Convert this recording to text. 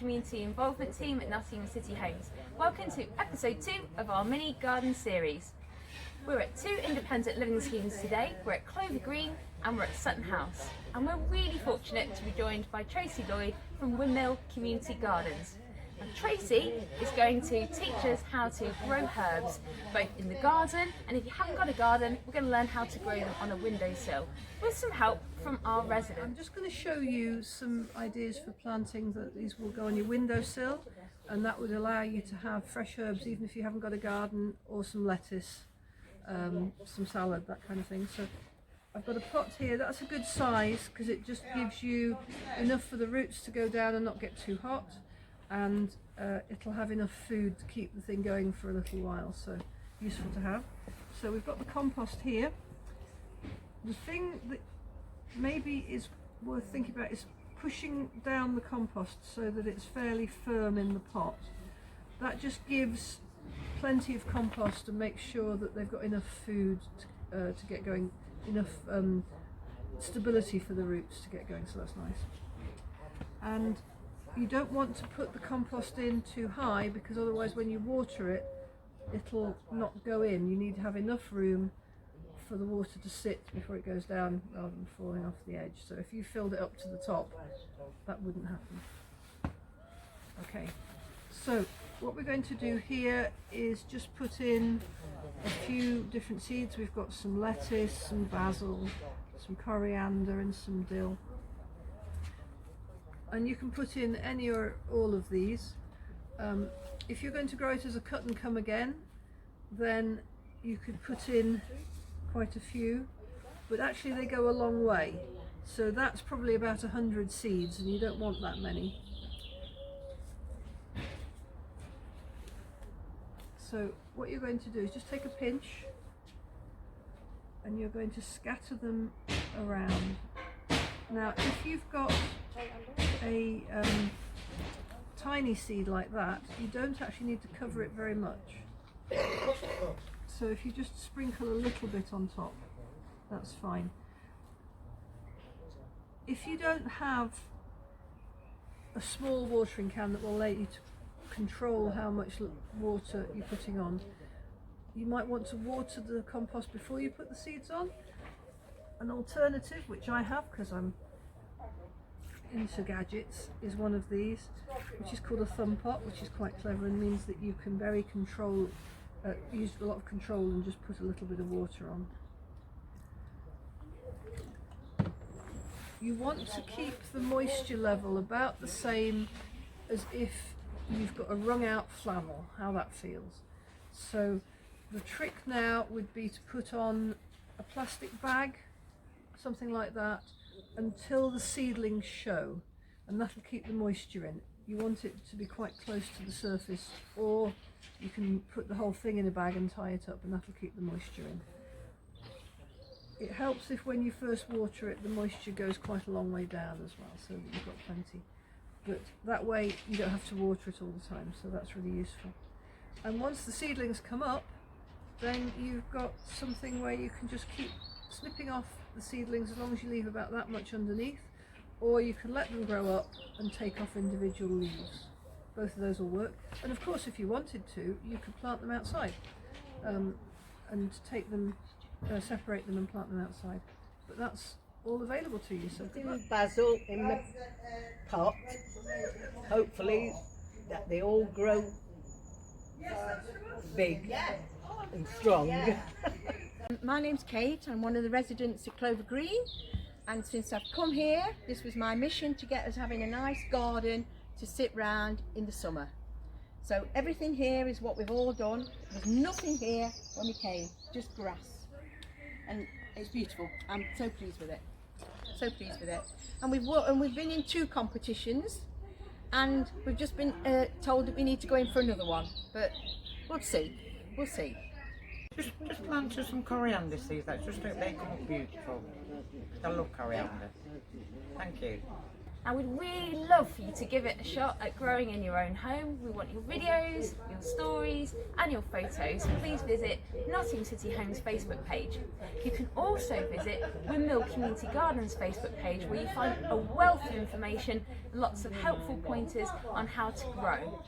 Community Involvement Team at Nottingham City Homes. Welcome to episode 2 of our mini garden series. We're at 2 independent living schemes today. We're at Clover Green and we're at Sutton House. And we're really fortunate to be joined by Tracey Lloyd from Windmill Community Gardens. And Tracey is going to teach us how to grow herbs, both in the garden, and if you haven't got a garden, we're going to learn how to grow them on a windowsill with some help from our residents. I'm just going to show you some ideas for planting that these will go on your windowsill, and that would allow you to have fresh herbs even if you haven't got a garden, or some lettuce, some salad, that kind of thing. So I've got a pot here. That's a good size because it just gives you enough for the roots to go down and not get too hot, and it'll have enough food to keep the thing going for a little while, so useful to have. So we've got the compost here. The thing that maybe is worth thinking about is pushing down the compost so that it's fairly firm in the pot. That just gives plenty of compost and makes sure that they've got enough food to get going, enough stability for the roots to get going, so that's nice. And you don't want to put the compost in too high, because otherwise when you water it, it'll not go in. You need to have enough room for the water to sit before it goes down rather than falling off the edge. So if you filled it up to the top, that wouldn't happen. Okay, so what we're going to do here is just put in a few different seeds. We've got some lettuce, some basil, some coriander and some dill. And you can put in any or all of these. If you're going to grow it as a cut and come again, then you could put in quite a few, but actually they go a long way. So that's probably about 100 seeds, and you don't want that many. So what you're going to do is just take a pinch and you're going to scatter them around. Now if you've got a tiny seed like that, you don't actually need to cover it very much. So if you just sprinkle a little bit on top, that's fine. If you don't have a small watering can that will allow you to control how much water you're putting on, you might want to water the compost before you put the seeds on. An alternative, which I have because I'm into gadgets, is one of these, which is called a thumb pot, which is quite clever and means that you can use a lot of control and just put a little bit of water on. You want to keep the moisture level about the same as if you've got a wrung out flannel, how that feels. So the trick now would be to put on a plastic bag, something like that, until the seedlings show, and that'll keep the moisture in. You want it to be quite close to the surface, or you can put the whole thing in a bag and tie it up, and that'll keep the moisture in. It helps if when you first water it the moisture goes quite a long way down as well, so that you've got plenty. But that way you don't have to water it all the time, so that's really useful. And once the seedlings come up, then you've got something where you can just keep snipping off the seedlings as long as you leave about that much underneath, or you can let them grow up and take off individual leaves. Both of those will work. And of course, if you wanted to, you could plant them outside and take them, separate them and plant them outside. But that's all available to you. So basil in the pot, hopefully that they all grow big and strong. My name's Kate. I'm one of the residents at Clover Green, and since I've come here, this was my mission, to get us having a nice garden to sit round in the summer. So everything here is what we've all done. There's nothing here when we came, just grass, and it's beautiful. I'm so pleased with it, so pleased with it. And we've been in 2 competitions, and we've just been told that we need to go in for another one, but we'll see. Just plant some coriander seeds. They come up beautiful. I love coriander. Thank you. and we'd really love for you to give it a shot at growing in your own home. We want your videos, your stories and your photos. Please visit Nottingham City Homes Facebook page. You can also visit Windmill Community Gardens Facebook page, where you find a wealth of information, lots of helpful pointers on how to grow.